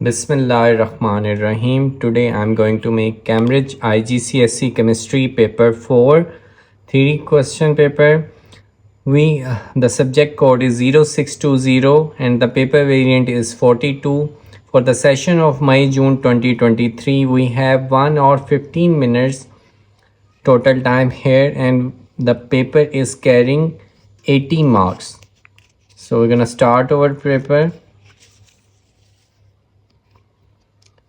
Bismillahirrahmanirrahim. Today I'm going to make Cambridge IGCSE Chemistry Paper 4 theory question paper. The subject code is 0620 and the paper variant is 42. For the session of May-June 2023, we have 1 hour 15 minutes total time here, and the paper is carrying 80 marks. So we're gonna start our paper.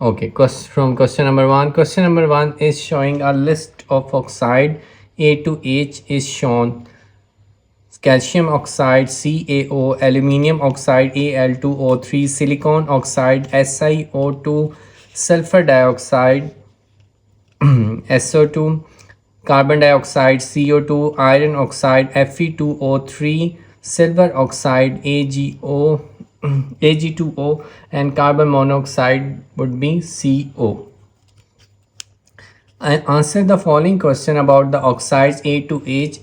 Okay, from question number 1. Question number 1 is showing a list of oxide. A to H is shown. Calcium oxide CaO, aluminium oxide Al2O3, silicon oxide SiO2, sulfur dioxide SO2, carbon dioxide CO2, iron oxide Fe2O3, silver oxide Ag2O, and carbon monoxide would be CO. And answer the following question about the oxides A to H.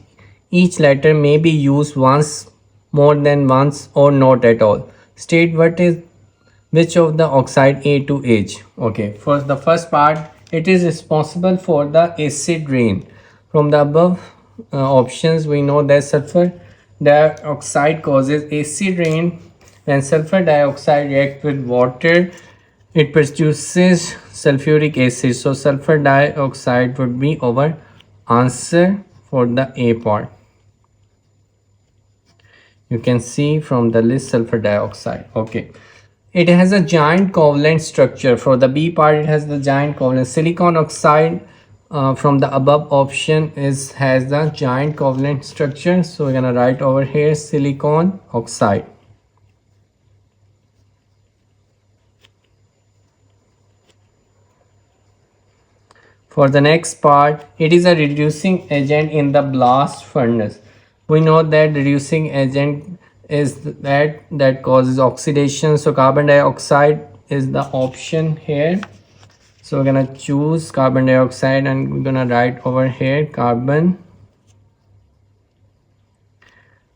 Each letter may be used once, more than once, or not at all. State which of the oxide A to H. Okay, for the first part, it is responsible for the acid rain. From the above options, we know that sulfur dioxide causes acid rain. When sulfur dioxide reacts with water, it produces sulfuric acid. So sulfur dioxide would be our answer for the A part. You can see from the list sulfur dioxide. Okay. It has a giant covalent structure. For the B part, it has the giant covalent. Silicon oxide from the above option has the giant covalent structure. So we're gonna write over here silicon oxide. For the next part, it is a reducing agent in the blast furnace. We know that reducing agent is that causes oxidation. So carbon dioxide is the option here. So we're gonna choose carbon dioxide and we're gonna write over here carbon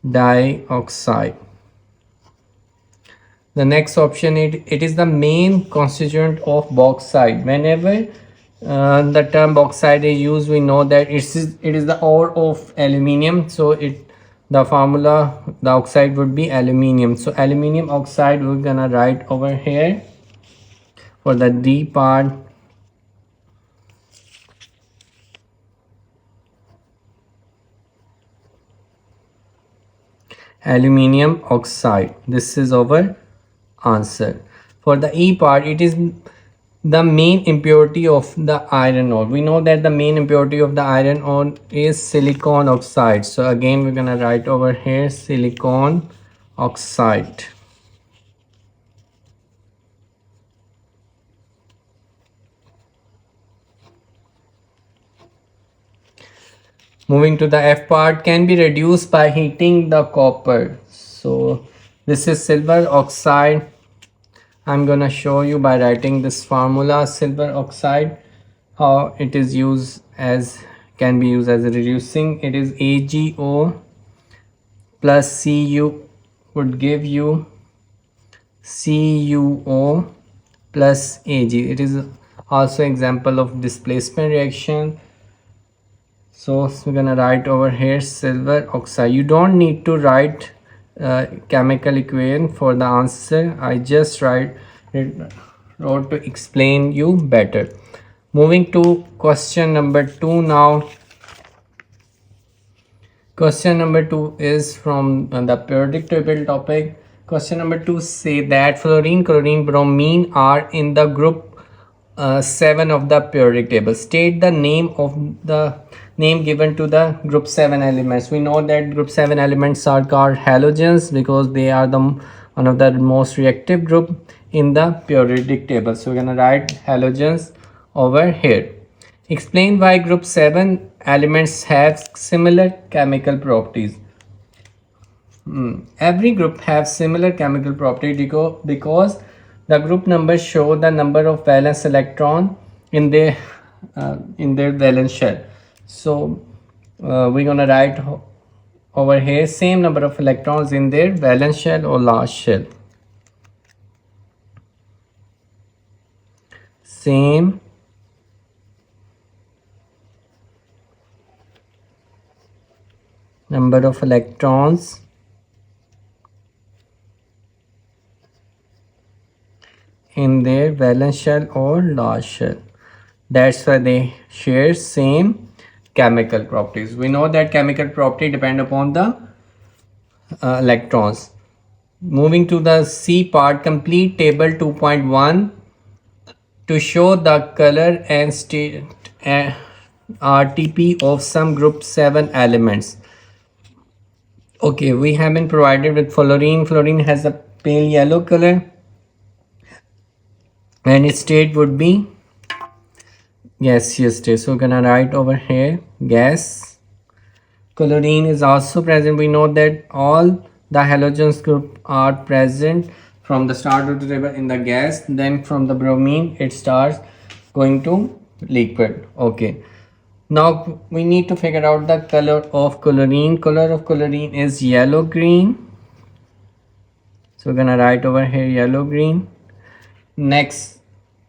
dioxide. The next option, it is the main constituent of bauxite. Whenever the term bauxite is used, we know that it is the ore of aluminium. So the formula, the oxide would be aluminium. So aluminium oxide we're gonna write over here. For the D part, aluminium oxide. This is our answer. For the E part, it is the main impurity of the iron ore. We know that the main impurity of the iron ore is silicon oxide. So again, we're gonna write over here silicon oxide. Moving to the F part, can be reduced by heating the copper. So this is silver oxide. I'm gonna show you by writing this formula. Silver oxide, how it is used as, can be used as a reducing. It is AgO plus Cu would give you CuO plus Ag. It is also example of displacement reaction. So we're gonna write over here silver oxide. You don't need to write chemical equation for the answer. I just wrote to explain you better. Moving to question number 2 now. Question number 2 is from the periodic table topic. Question number 2 say that fluorine, chlorine, bromine are in the group 7 of the periodic table. State the name given to the group 7 elements. We know that group 7 elements are called halogens because they are one of the most reactive group in the periodic table. So we're gonna write halogens over here. Explain why group 7 elements have similar chemical properties. Every group has similar chemical property because the group numbers show the number of valence electron in their valence shell. So we're gonna write over here same number of electrons in their valence shell or last shell. same number of electrons in their valence shell or large shell. That's why they share same chemical properties. We know that chemical property depend upon the electrons. Moving to the C part, complete table 2.1 to show the color and state RTP of some group 7 elements. Okay, we have been provided with fluorine. Fluorine has a pale yellow color and its state would be gaseous state. So we're gonna write over here gas. Chlorine is also present. We know that all the halogens group are present from the start of the table in the gas. Then from the bromine it starts going to liquid. Okay. Now we need to figure out the color of chlorine. Color of chlorine is yellow green. So we're gonna write over here yellow green. Next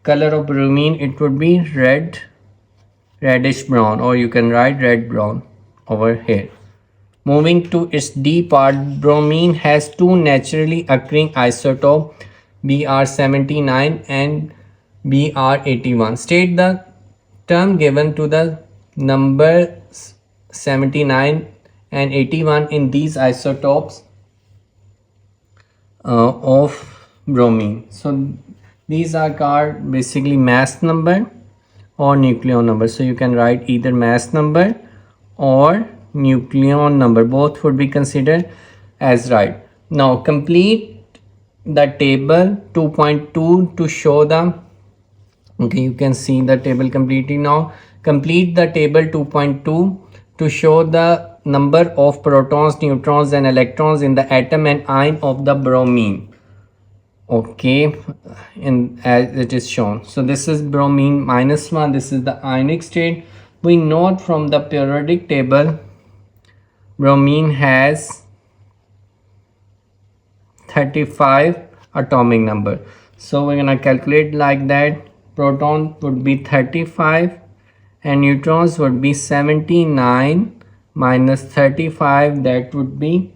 color of bromine, it would be reddish brown, or you can write red brown over here. Moving to its D part, bromine has two naturally occurring isotopes, Br79 and Br81. State the term given to the number 79 and 81 in these isotopes of bromine. So these are called basically mass number or nucleon number. So you can write either mass number or nucleon number. Both would be considered as right. Now complete the table 2.2 to show the, okay, you can see the table completely now. Complete the table 2.2 to show the number of protons, neutrons and electrons in the atom and ion of the bromine. Okay, in as it is shown. So this is bromine -1. This is the ionic state. We note from the periodic table bromine has 35 atomic number. So we're gonna calculate like that. Proton would be 35 and neutrons would be 79 minus 35, that would be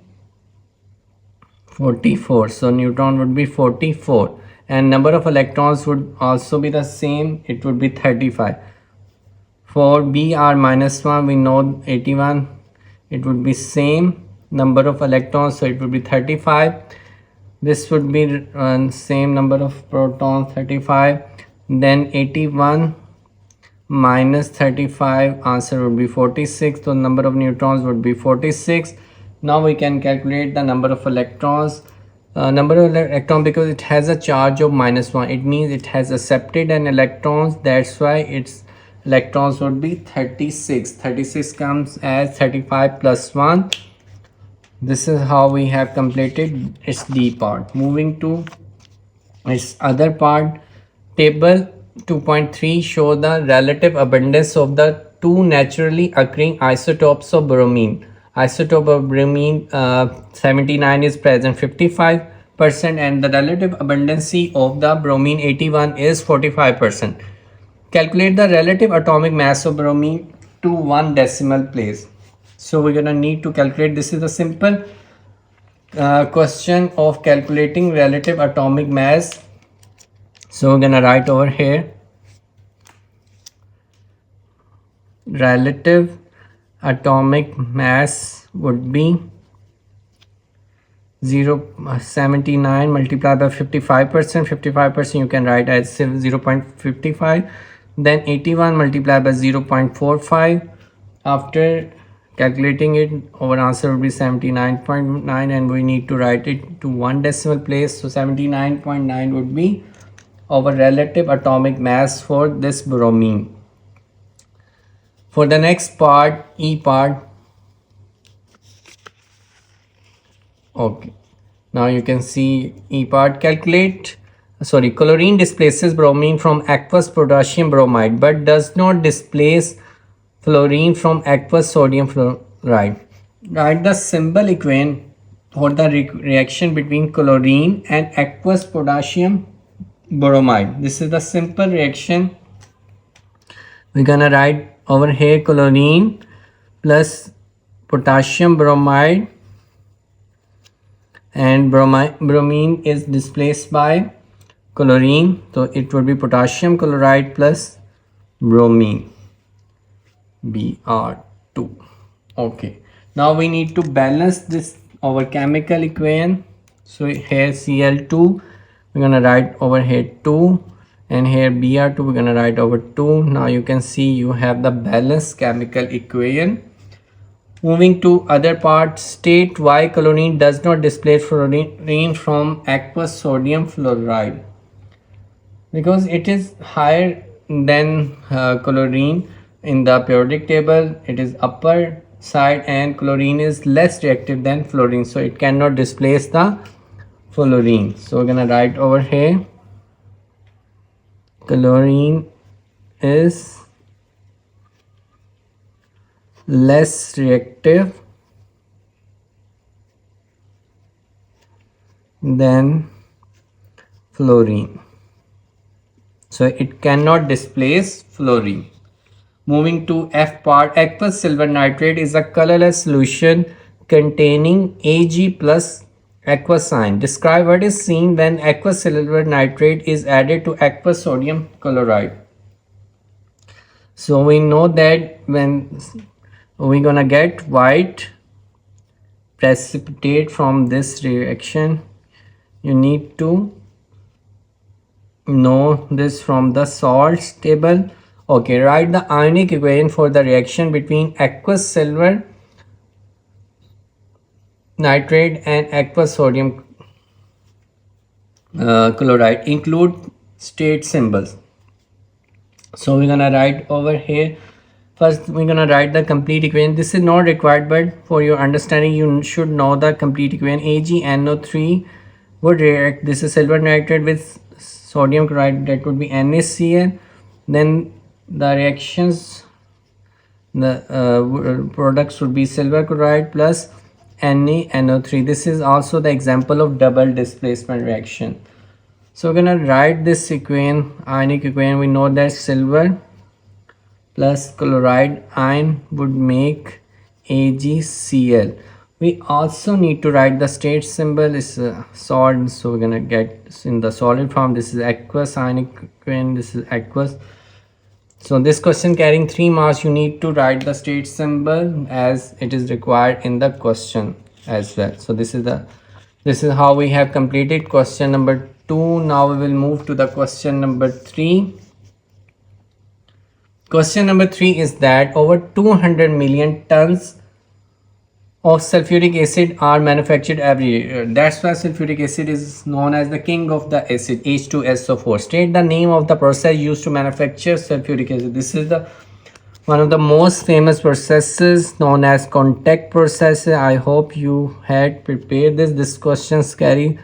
44. So neutron would be 44 and number of electrons would also be the same, it would be 35. For Br-1 we know 81, it would be same number of electrons, so it would be 35. This would be same number of protons, 35. Then 81 minus 35, answer would be 46. So number of neutrons would be 46. Now we can calculate the number of electrons. Because it has a charge of -1, it means it has accepted an electrons. That's why its electrons would be 36. 36 comes as 35 plus 1. This is how we have completed its D part. Moving to its other part, table 2.3 show the relative abundance of the two naturally occurring isotopes of bromine. Isotope of bromine 79 is present 55% and the relative abundance of the bromine 81 is 45%. Calculate the relative atomic mass of bromine to 1 decimal place. So we're gonna need to calculate. This is a simple question of calculating relative atomic mass. So we're gonna write over here relative atomic mass would be 79 multiplied by 55%. 55% you can write as 0.55. Then 81 multiplied by 0.45. After calculating it, our answer will be 79.9 and we need to write it to 1 decimal place. So 79.9 would be our relative atomic mass for this bromine. For the next part, E part, okay, now you can see E part. Chlorine displaces bromine from aqueous potassium bromide but does not displace fluorine from aqueous sodium fluoride. Write the symbol equation for the reaction between chlorine and aqueous potassium bromide. This is the simple reaction. We're gonna write over here chlorine plus potassium bromide, and bromine is displaced by chlorine, so it would be potassium chloride plus bromine, Br2. Okay, now we need to balance this our chemical equation. So here Cl2, we're gonna write over here 2, and here Br2 we're gonna write over 2. Now you can see you have the balanced chemical equation. Moving to other part, state why chlorine does not displace fluorine from aqueous sodium fluoride. Because it is higher than chlorine in the periodic table, it is upper side, and chlorine is less reactive than fluorine, so it cannot displace the fluorine. So we're gonna write over here chlorine is less reactive than fluorine, so it cannot displace fluorine. Moving to F part, aqueous silver nitrate is a colorless solution containing Ag plus aqueous ion. Describe what is seen when aqueous silver nitrate is added to aqueous sodium chloride. So we know that when we're gonna get white precipitate from this reaction, you need to know this from the salts table. Okay, write the ionic equation for the reaction between aqueous silver nitrate and aqueous sodium chloride. Include state symbols. So we're gonna write over here. First, we're gonna write the complete equation. This is not required, but for your understanding, you should know the complete equation. AgNO3 would react. This is silver nitrate with sodium chloride. That would be NaCl. Then the reactions, the products would be silver chloride plus NaNO3. This is also the example of double displacement reaction. So we're gonna write this equation, ionic equation. We know that silver plus chloride ion would make AgCl. We also need to write the state symbol is salt, so we're gonna get in the solid form. This is aqueous ionic equation, this is aqueous. So this question carrying 3 marks, you need to write the state symbol as it is required in the question as well. So this is how we have completed question number 2. Now we will move to the question number 3. Question number 3 is that over 200 million tons of sulfuric acid are manufactured every year. That's why sulfuric acid is known as the king of the acid, H2SO4. State the name of the process used to manufacture sulfuric acid. This is the one of the most famous processes known as contact process. I hope you had prepared this. These questions carry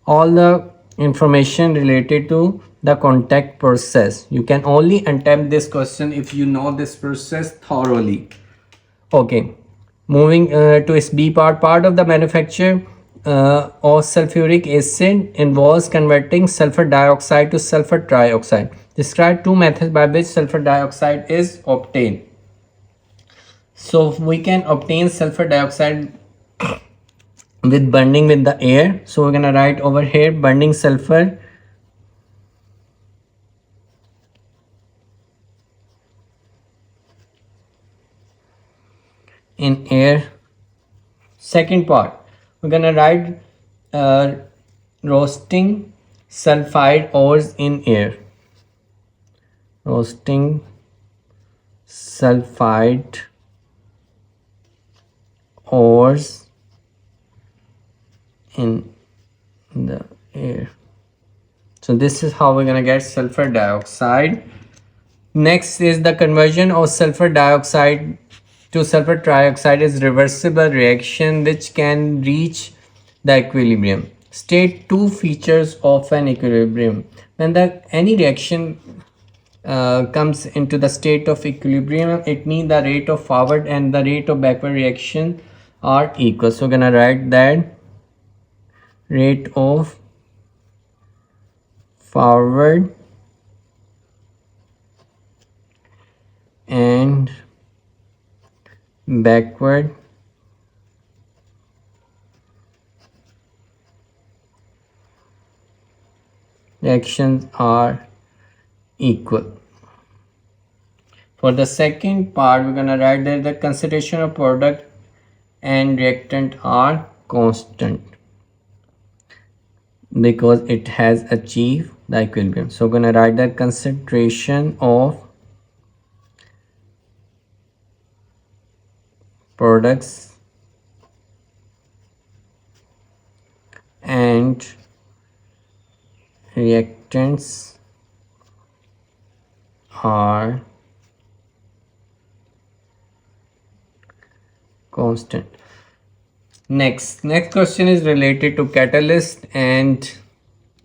all the information related to the contact process. You can only attempt this question if you know this process thoroughly. Okay, moving to its B part. Part of the manufacture of sulfuric acid involves converting sulfur dioxide to sulfur trioxide. Describe 2 methods by which sulfur dioxide is obtained. So we can obtain sulfur dioxide with burning with the air. So we're gonna write over here burning sulfur in air. Second part, we're gonna write roasting sulfide ores in air. Roasting sulfide ores in the air. So this is how we're gonna get sulfur dioxide. Next is the conversion of sulfur dioxide to sulfur trioxide is reversible reaction which can reach the equilibrium. State 2 features of an equilibrium. When any reaction comes into the state of equilibrium, it means the rate of forward and the rate of backward reaction are equal. So we're gonna write that rate of forward and backward reactions are equal. For the second part, we're gonna write that the concentration of product and reactant are constant because it has achieved the equilibrium. So we're gonna write the concentration of products and reactants are constant. Next question is related to catalyst and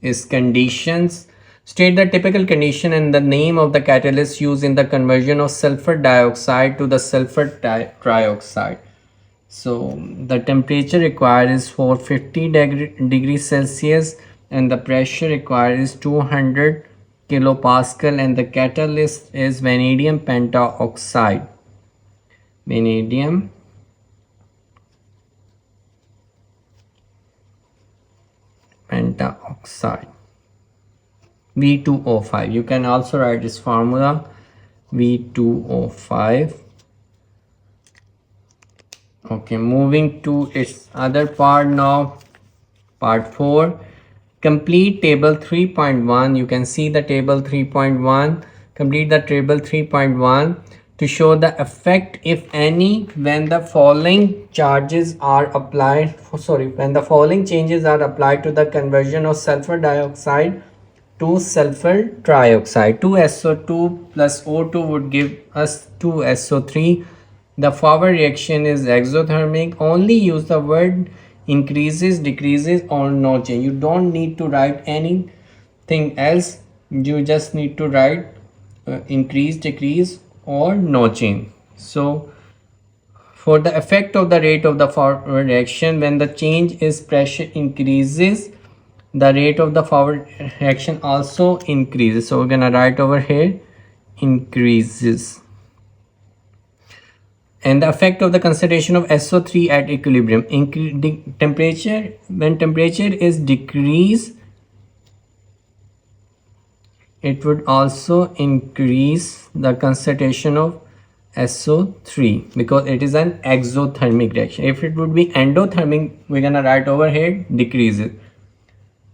its conditions. State the typical condition and the name of the catalyst used in the conversion of sulfur dioxide to the sulfur trioxide. So the temperature required is 450 degrees Celsius and the pressure required is 200 kilopascal and the catalyst is vanadium pentaoxide. Vanadium pentaoxide, V2O5. You can also write this formula, V2O5. Okay, moving to its other part now, part 4. Complete table 3.1. You can see the table 3.1. Complete the table 3.1 to show the effect, if any, when the following charges are applied, when the following changes are applied to the conversion of sulfur dioxide to sulfur trioxide. 2SO2 plus O2 would give us 2SO3. The forward reaction is exothermic. Only use the word increases, decreases, or no change. You don't need to write anything else. You just need to write increase, decrease, or no change. So for the effect of the rate of the forward reaction, when the change is pressure increases, the rate of the forward reaction also increases. So we're gonna write over here increases. And the effect of the concentration of SO3 at equilibrium. Temperature, when temperature is decreased, it would also increase the concentration of SO3 because it is an exothermic reaction. If it would be endothermic, we're gonna write over here decreases.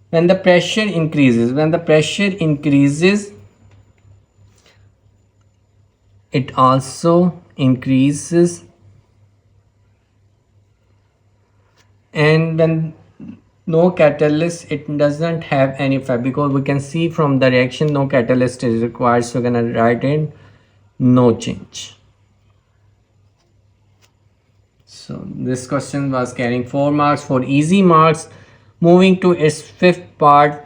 When the pressure increases, it also increases, and when no catalyst, it doesn't have any effect because we can see from the reaction no catalyst is required. So we're gonna write in no change. So this question was carrying 4 marks for easy marks. Moving to its fifth part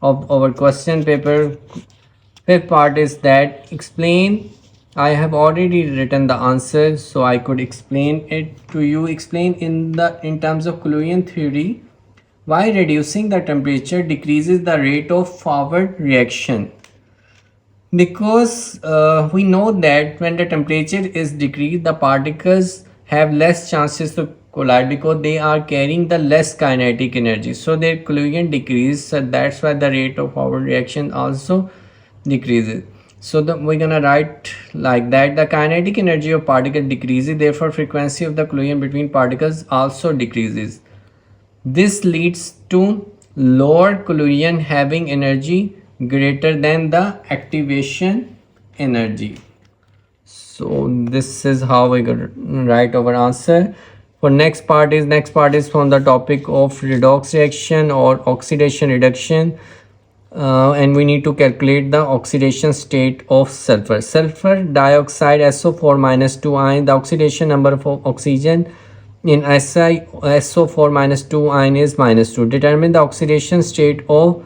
of our question paper. Fifth part is that explain. I have already written the answer, so I could explain it to you. Explain in terms of Coulombian theory why reducing the temperature decreases the rate of forward reaction. Because we know that when the temperature is decreased, the particles have less chances to collide because they are carrying the less kinetic energy, so their collision decreases. So that's why the rate of forward reaction also decreases. So we're gonna write like that: the kinetic energy of particle decreases, therefore frequency of the collision between particles also decreases. This leads to lower collision having energy greater than the activation energy. So this is how we gonna write our answer. For next part is from the topic of redox reaction or oxidation reduction. And we need to calculate the oxidation state of sulfur dioxide SO4 minus 2 ion. The oxidation number of oxygen in SO4 minus 2 ion is minus 2. Determine the oxidation state of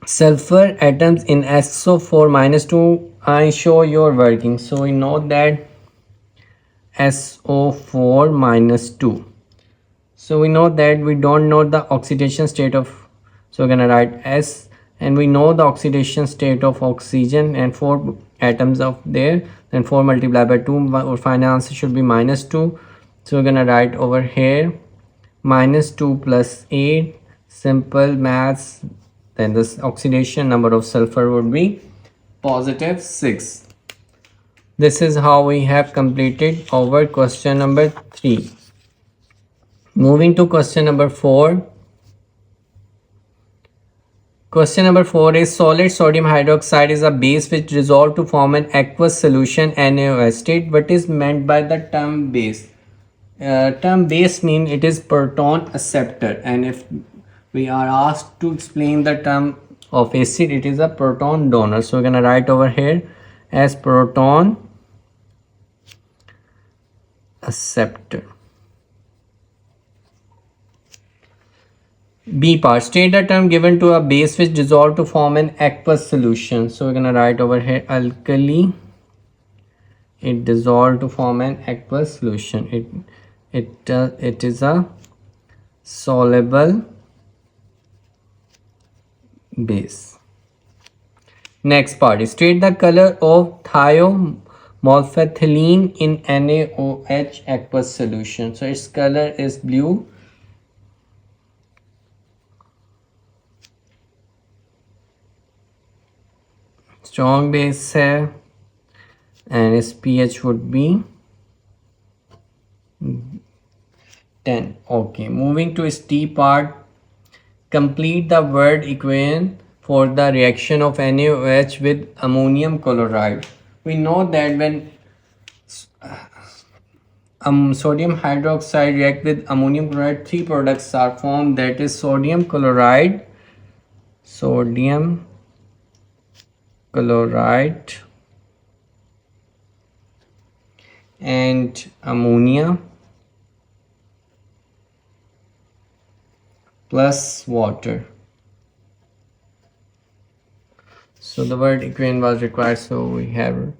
sulfur atoms in SO4 minus 2 ion. Show your working. So we know that SO4 minus 2. So we know that we don't know the oxidation state of, so we're gonna write and we know the oxidation state of oxygen and 4 atoms of there, then 4 multiplied by 2, our final answer should be -2. So we're gonna write over here -2 plus 8, simple maths, then this oxidation number of sulfur would be +6. This is how we have completed our question number 3. Moving to question number 4. Question number 4 is solid sodium hydroxide is a base which dissolves to form an aqueous solution NaOH. State what is meant by the term base. Term base means it is proton acceptor, and if we are asked to explain the term of acid, it is a proton donor. So we're gonna write over here as proton acceptor. B part, state the term given to a base which dissolve to form an aqueous solution. So we're gonna write over here alkali. It dissolved to form an aqueous solution. It is a soluble base. Next part is state the color of thiomorphoethylene in NaOH aqueous solution. So its color is blue. Strong base है and its pH would be 10. Okay, moving to its T part, complete the word equation for the reaction of NaOH with ammonium chloride. We know that when sodium hydroxide react with ammonium chloride, 3 products are formed, that is sodium chloride and ammonia plus water. So the word equation was required, so we have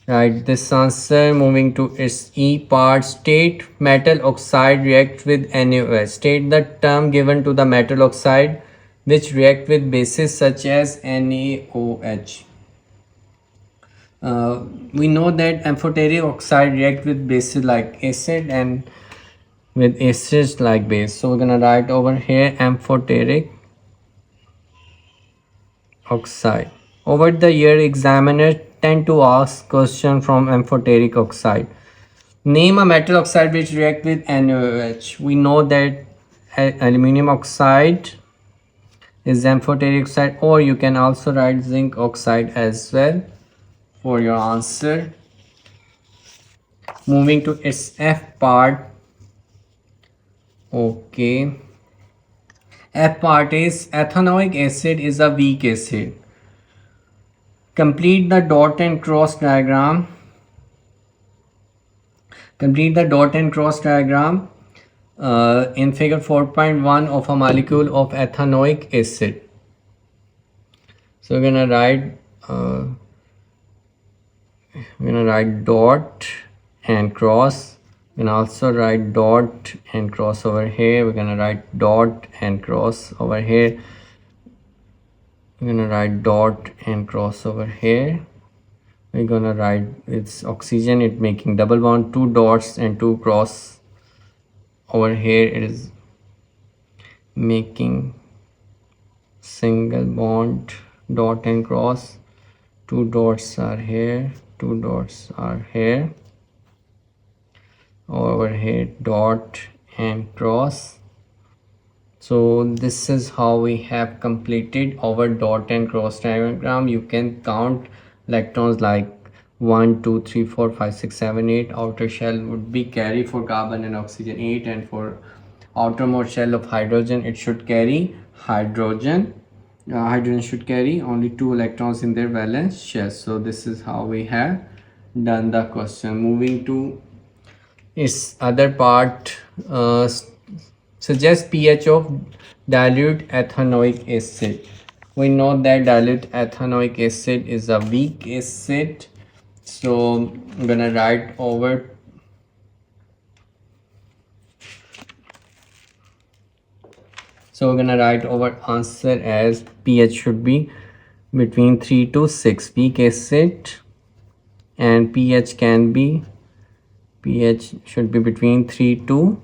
write this answer. Moving to its E part, state metal oxide react with NaOH. State the term given to the metal oxide which react with bases such as NaOH. We know that amphoteric oxide react with bases like acid and with acids like base. So we're gonna write over here amphoteric oxide. Over the year, examiners tend to ask question from amphoteric oxide. Name a metal oxide which react with NaOH. We know that aluminum oxide is amphoteric oxide, or you can also write zinc oxide as well for your answer. Moving to its F part. Okay, F part is ethanoic acid is a weak acid. Complete the dot and cross diagram. In figure 4.1 of a molecule of ethanoic acid. So we're gonna write dot and cross. We can also write dot and cross over here. We're gonna write dot and cross over here. We're gonna write dot and cross over here. We're gonna write it's oxygen, it making double bond, 2 dots and 2 cross over here. It is making single bond, dot and cross. 2 dots are here, 2 dots are here. Over here dot and cross. So this is how we have completed our dot and cross diagram. You can count electrons like 1 2 3 4 5 6 7 8. Outer shell would be carry for carbon and oxygen 8, and for outermost shell of hydrogen it should carry hydrogen. Hydrogen should carry only 2 electrons in their valence shell. So this is how we have done the question. Moving to its other part, suggest pH of dilute ethanoic acid. We know that dilute ethanoic acid is a weak acid. So I'm gonna write over So we're gonna write our answer as pH should be between 3 to 6, weak acid, and pH should be between 3 to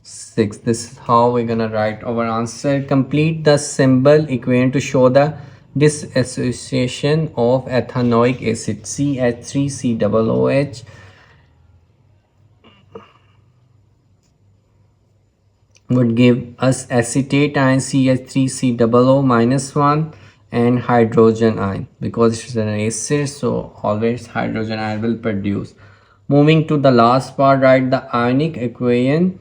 6. This is how we're gonna write our answer. Complete the symbol equation to show the dissociation of ethanoic acid. CH3COOH would give us acetate ion CH3COO -1 and hydrogen ion. Because it's an acid, so always hydrogen ion will produce. Moving to the last part, write the ionic equation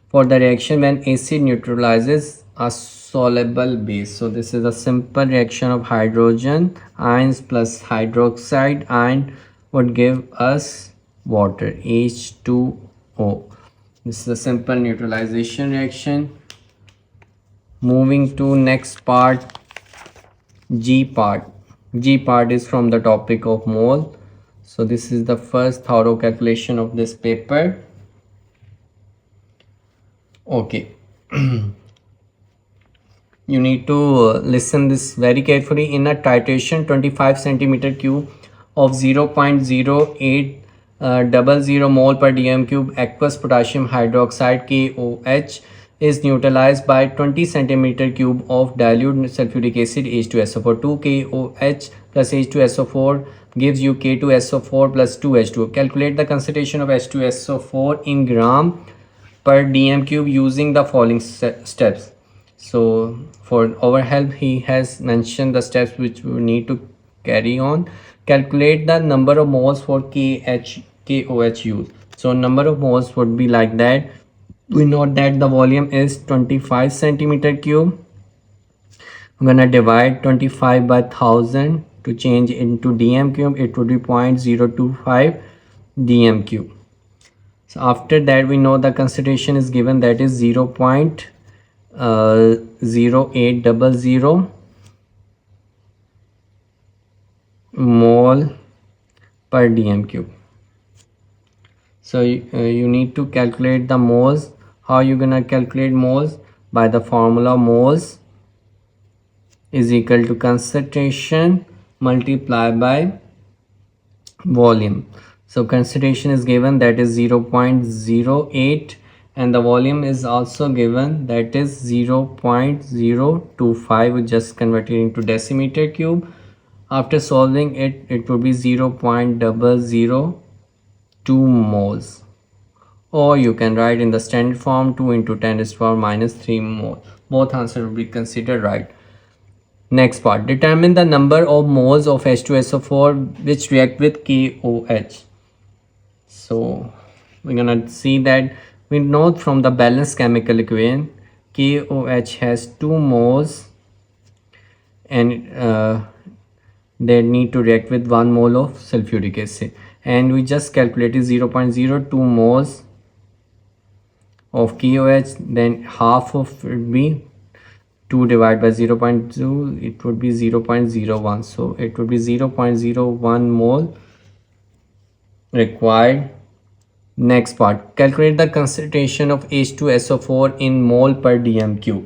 for the reaction when acid neutralizes a soluble base. So this is a simple reaction of hydrogen ions plus hydroxide ion would give us water, H2O. This is a simple neutralization reaction. Moving to next part, G part. G part is from the topic of mole. So this is the first thorough calculation of this paper. Okay. You need to listen this very carefully. In a titration 25 centimeter cube of 0.0800 mole per dm cube aqueous potassium hydroxide KOH is neutralized by 20 centimeter cube of dilute sulfuric acid H2SO4. 2 KOH plus H2SO4 gives you K2SO4 plus 2H2O. Calculate the concentration of H2SO4 in gram per dm cube using the following steps. So for our help, he has mentioned the steps which we need to carry on. Calculate the number of moles for KOH used. So number of moles would be like that. We know that the volume is 25 centimeter cube. I'm gonna divide 25 by 1000 to change into dm cube. It would be 0.025 dm cube. So after that, we know the concentration is given, that is 0.0800 mole per dm cube. So you need to calculate the moles. How you gonna calculate moles? By the formula moles is equal to concentration multiplied by volume. So concentration is given, that is 0.08, and the volume is also given, that is 0.025. we just converted into decimeter cube. After solving it, it would be 0.002 moles, or you can write in the standard form 2 into 10 raised to power -3 mole. Both answers will be considered right. Next part, determine the number of moles of H2SO4 which react with KOH. So we're gonna see that we know from the balanced chemical equation KOH has 2 moles and they need to react with 1 mole of sulfuric acid, and we just calculated 0.02 moles of KOH. Then half of it would be 2 divided by 0.2, it would be 0.01. so it would be 0.01 mole required. Next part, calculate the concentration of H2SO4 in mole per dm cube.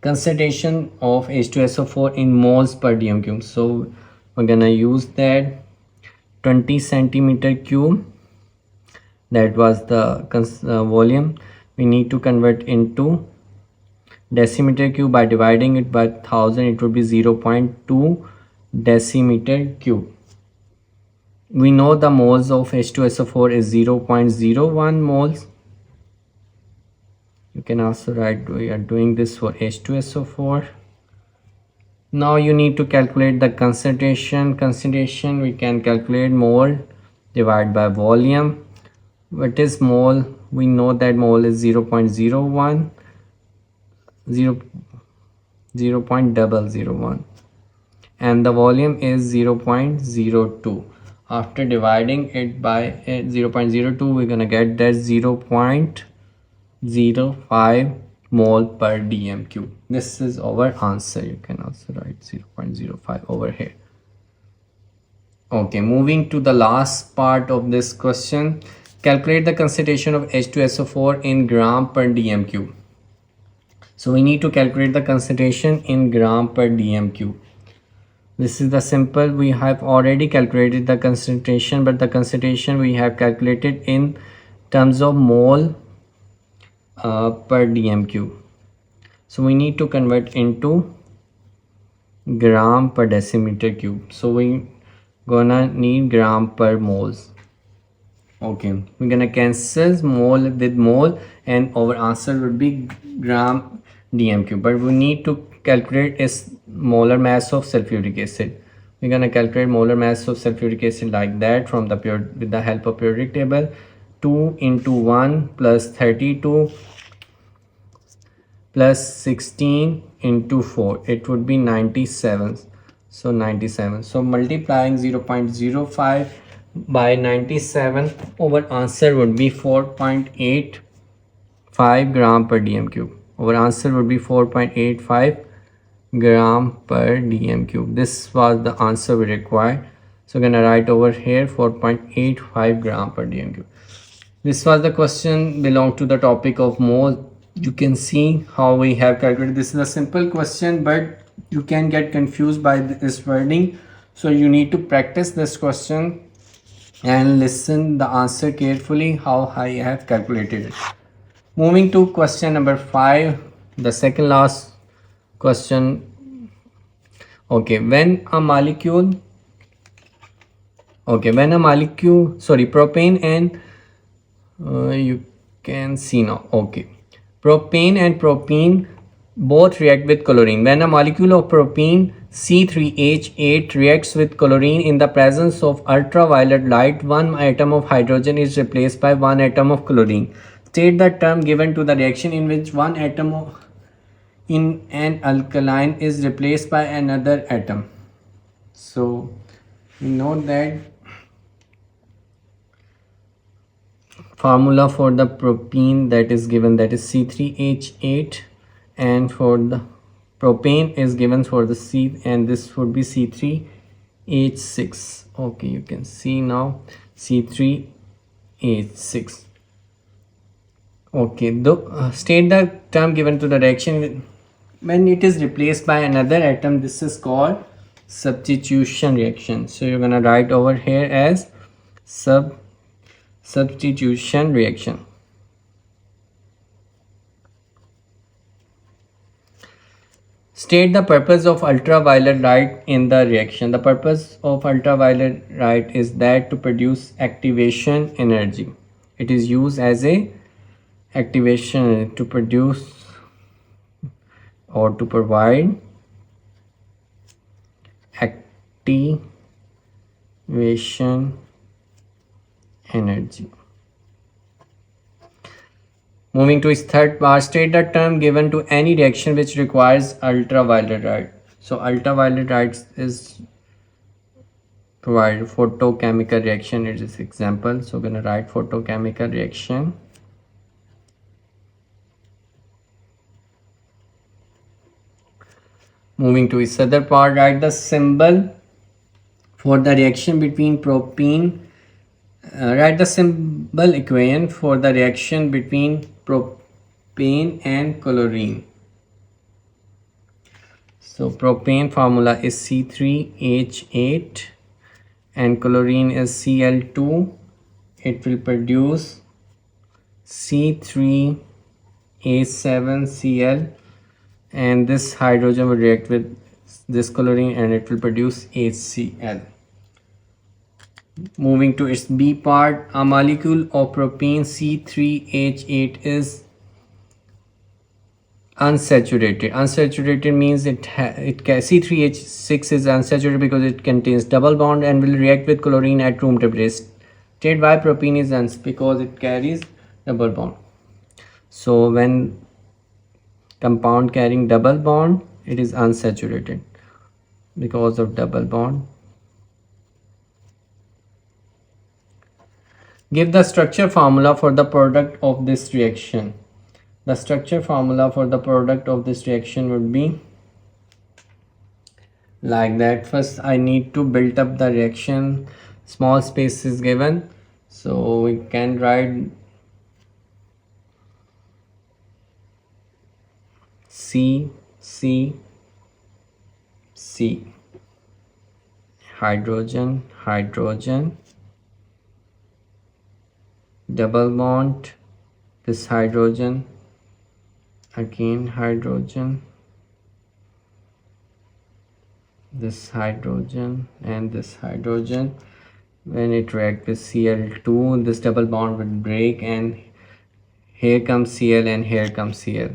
Concentration of H2SO4 in moles per dm cube. So we're gonna use that 20 centimeter cube, that was the volume. We need to convert into decimeter cube. By dividing it by 1000, it would be 0.2 decimeter cube. We know the moles of H2SO4 is 0.01 moles. You can also write, we are doing this for H2SO4. Now you need to calculate the concentration. Concentration we can calculate mole divided by volume. What is mole? We know that mole is 0.001, 0.001, and the volume is 0.02. After dividing it by 0.02, we're gonna get that 0.05 mole per dm cube. This is our answer. You can also write 0.05 over here. Okay, moving to the last part of this question. Calculate the concentration of H2SO4 in gram per dm cube. So we need to calculate the concentration in gram per dm cube. This is the simple, we have already calculated the concentration, but the concentration we have calculated in terms of mole per dm cube. So we need to convert into gram per decimeter cube. So we gonna need gram per moles. Okay, we're gonna cancel mole with mole and our answer would be gram dm cube, but we need to calculate is molar mass of sulfuric acid. We're gonna calculate molar mass of sulfuric acid like that from the with the help of periodic table. 2 into 1 plus 32 plus 16 into 4, it would be 97. So 97, so multiplying 0.05 by 97, our answer would be 4.85 gram per dm cube. Our answer would be 4.85 gram per dm cube. This was the answer we required. So I'm gonna write over here 4.85 gram per dm cube. This was the question belong to the topic of mole. You can see how we have calculated. This is a simple question, but you can get confused by this wording. So you need to practice this question and listen the answer carefully how I have calculated it. Moving to question number 5, the second last question. Okay, when a molecule, propane and you can see now. Okay, propane and propene both react with chlorine. When a molecule of propene C3H8 reacts with chlorine in the presence of ultraviolet light, one atom of hydrogen is replaced by one atom of chlorine. State the term given to the reaction in which one atom in an alkaline is replaced by another atom. So we know that formula for the propene that is given, that is C3H8, and for the propane is given for the C, and this would be C3H6. Okay, you can see now C3H6. Okay, state the term given to the reaction when it is replaced by another atom. This is called substitution reaction. So you're gonna write over here as substitution reaction. State the purpose of ultraviolet light in the reaction. The purpose of ultraviolet light is that to produce activation energy. It is used as a activation to produce or to provide activation energy. Moving to its third part, state the term given to any reaction which requires ultraviolet light. So ultraviolet light is provided photochemical reaction. It is example. So I'm gonna write photochemical reaction. Moving to its other part, write the symbol for the reaction between propene. Write the symbol equation for the reaction between propane and chlorine. So propane formula is C3H8 and chlorine is Cl2. It will produce C3H7Cl, and this hydrogen will react with this chlorine and it will produce HCl. Moving to its B part, a molecule of propene C3H8 is unsaturated. Unsaturated means C3H6 is unsaturated because it contains double bond and will react with chlorine at room temperature. State why propene is because it carries double bond. So when compound carrying double bond, it is unsaturated because of double bond. Give the structure formula for the product of this reaction. The structure formula for the product of this reaction would be like that. First I need to build up the reaction. Small space is given, so we can write C, C, C, hydrogen, hydrogen, double bond, this hydrogen, again hydrogen, this hydrogen and this hydrogen. When it reacts with Cl2, this double bond would break and here comes Cl and here comes Cl.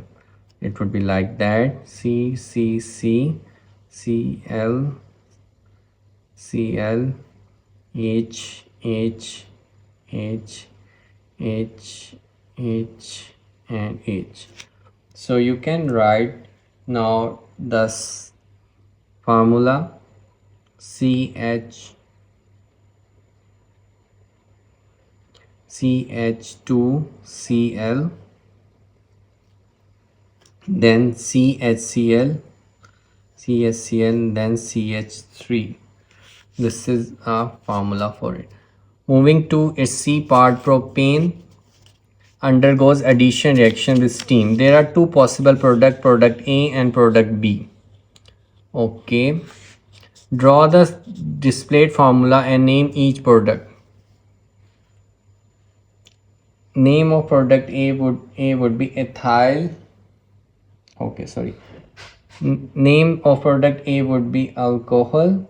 It would be like that, C, C, C, Cl, Cl, H, H, H, H, H and H. So you can write now this formula CH2Cl, then CHCl, then CH3. This is a formula for it. Moving to its C part, propane undergoes addition reaction with steam. There are two possible products, product A and product B. Okay, draw the displayed formula and name each product. Name of product A would be ethyl. Okay, sorry. Name of product A would be alcohol,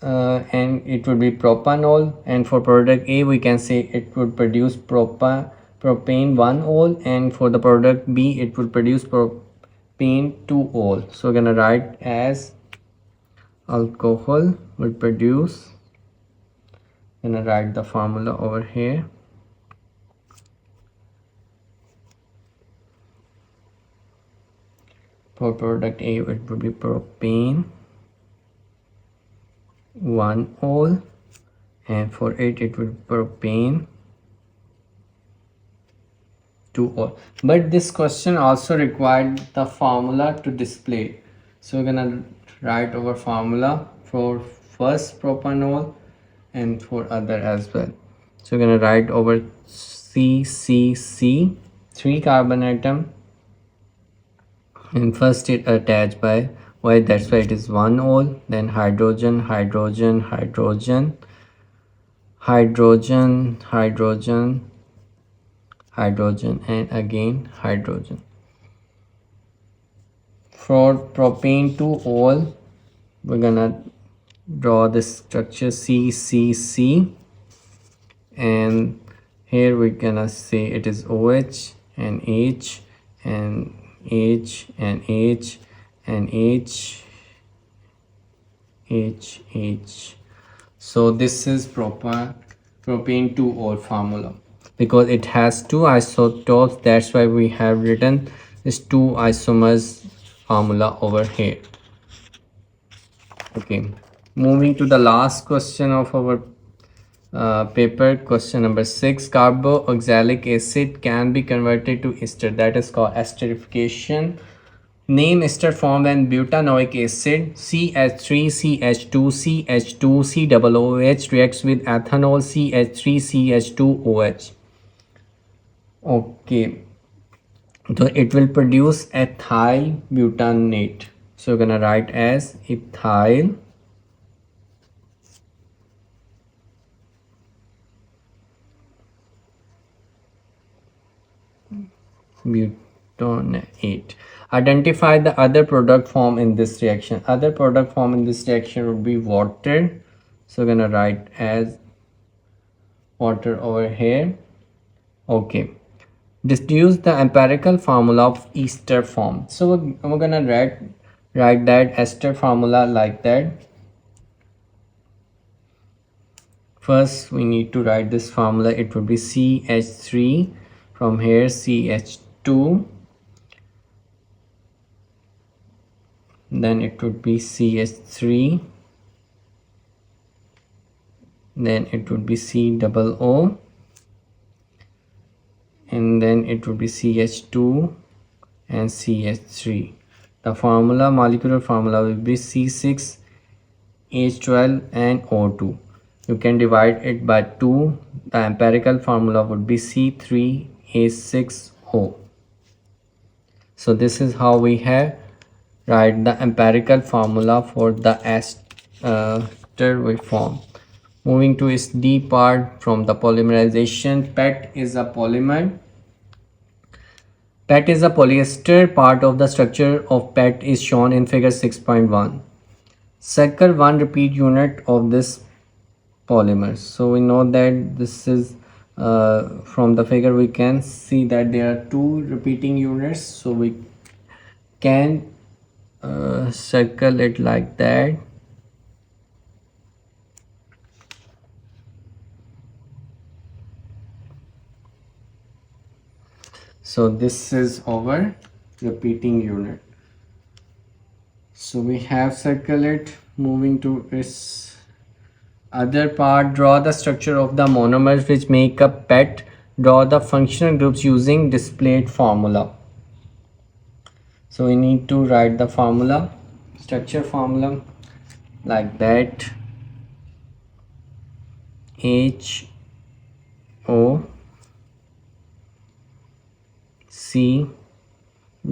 and it would be propanol. And for product A, we can say it would produce propane 1-ol, and for the product B, it would produce propane 2-ol. So we're gonna write as alcohol would produce. Gonna write the formula over here. For product A, it would be propane 1-ol, and for it would be propane 2-ol. But this question also required the formula to display. So we're gonna write our formula for first propanol and for other as well. So we're gonna write over CCC, 3 carbon atom, and first it attached by Y, that's why it is 1-ol, then hydrogen, hydrogen, hydrogen, hydrogen, hydrogen, hydrogen, and again hydrogen. For propane 2-ol, we're gonna draw this structure CCC, and here we're gonna say it is OH and H and H and H and H, H, H. So this is propane 2-ol formula. Because it has 2 isotopes, that's why we have written this 2 isomers formula over here. Okay, moving to the last question of our paper, question number 6. Carboxylic acid can be converted to ester, that is called esterification. Name ester formed when butanoic acid CH3CH2 CH2 COOH reacts with ethanol CH3CH2OH. Okay, so it will produce ethyl butanate. So we're gonna write as ethyl butanate. Identify the other product form in this reaction. Other product form in this reaction would be water. So we're gonna write as water over here. Okay, deduce the empirical formula of ester form. So we're gonna write that ester formula like that. First we need to write this formula. It would be CH3, from here CH2, then it would be CH3, then it would be COO, and then it would be CH2 and CH3. The formula, molecular formula, will be C6H12 and O2. You can divide it by 2. The empirical formula would be C3H6O. So this is how we have write the empirical formula for the ester we form. Moving to its D part from the polymerization. PET is a polymer. PET is a polyester. Part of the structure of PET is shown in figure 6.1. Circle one repeat unit of this polymer. So we know that this is from the figure we can see that there are two repeating units. So we can circle it like that. So this is our repeating unit. So we have circle it. Moving to its other part, draw the structure of the monomers which make up PET. Draw the functional groups using displayed formula. So we need to write the formula, structure formula like that. HO C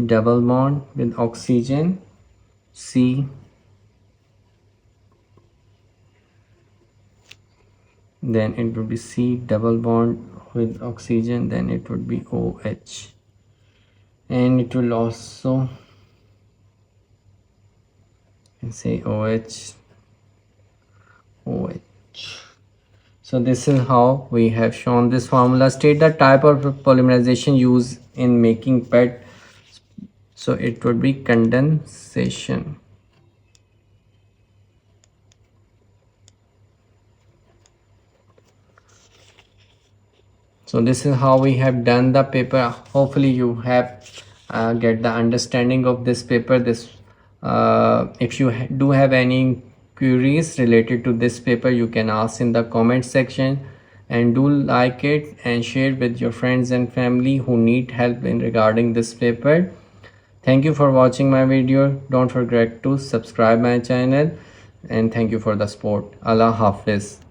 double bond with oxygen C, then it would be C double bond with oxygen, then it would be OH, and it will also say OH. So this is how we have shown this formula. State the type of polymerization used in making PET. So it would be condensation. So this is how we have done the paper. Hopefully you have get the understanding of this paper. This if you do have any queries related to this paper, you can ask in the comment section, and do like it and share with your friends and family who need help in regarding this paper. Thank you for watching my video. Don't forget to subscribe my channel, and thank you for the support. Allah Hafiz.